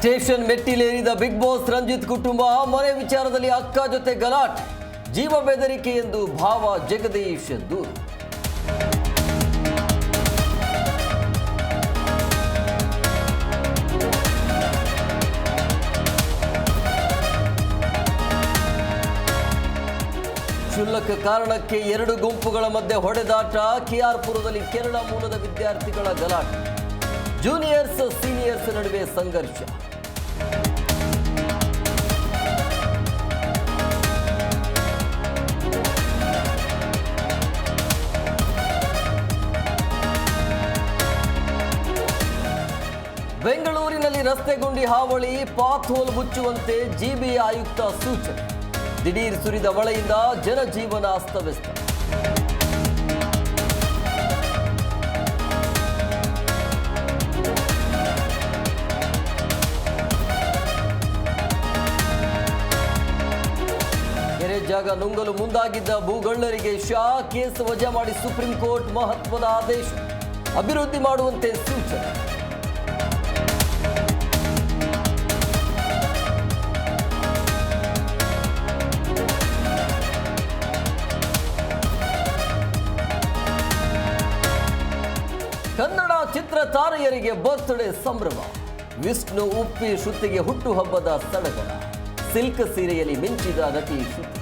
Station ಮೆಟ್ಟಿಲೇರಿದ big boss Ranjit ಕುಟುಂಬ ಮನೆ ವಿಚಾರದಲ್ಲಿ ಅಕ್ಕ ಜೊತೆ ಗಲಾಟೆ, ಜೀವ ಬೆದರಿಕೆ ಎಂದು ಭಾವ ಜಗದೀಶ್ ದೂರು. ಕ್ಷುಲ್ಲಕ ಕಾರಣಕ್ಕೆ ಎರಡು ಗುಂಪುಗಳ ಮಧ್ಯೆ ಹೊಡೆದಾಟ, ಕೆಆರ್ಪುರದಲ್ಲಿ ಕೇರಳ ಮೂಲದ ವಿದ್ಯಾರ್ಥಿಗಳ ಗಲಾಟೆ, ಜೂನಿಯರ್ಸ್ ಸೀನಿಯರ್ಸ್ ನಡುವೆ ಸಂಘರ್ಷ. ಬೆಂಗಳೂರಿನಲ್ಲಿ ರಸ್ತೆ ಗುಂಡಿ ಹಾವಳಿ, ಪಾತ್ ಹೋಲ್ ಮುಚ್ಚುವಂತೆ ಜಿಬಿಎ ಆಯುಕ್ತ ಸೂಚನೆ. ದಿಢೀರ್ ಸುರಿದ ಮಳೆಯಿಂದ ಜನಜೀವನ ಅಸ್ತವ್ಯಸ್ತ. ಕೆರೆ ಜಾಗ ನುಂಗಲು ಮುಂದಾಗಿದ್ದ ಭೂಗಳ್ಳರಿಗೆ ಕೇಸ್ ವಜಾ ಮಾಡಿ ಸುಪ್ರೀಂ ಕೋರ್ಟ್ ಮಹತ್ವದ ಆದೇಶ, ಅಭಿವೃದ್ಧಿ ಮಾಡುವಂತೆ ಸೂಚನೆ. ಕನ್ನಡ ಚಿತ್ರ ತಾರೆಯರಿಗೆ ಬರ್ತ್ಡೇ ಸಂಭ್ರಮ, ವಿಷ್ಣು ಉಪ್ಪಿ ಶ್ರುತಿಗೆ ಹುಟ್ಟುಹಬ್ಬದ ಸಡಗರ, ಸಿಲ್ಕ್ ಸೀರೆಯಲ್ಲಿ ಮಿಂಚಿದ ನಟಿ ಶ್ರುತಿ.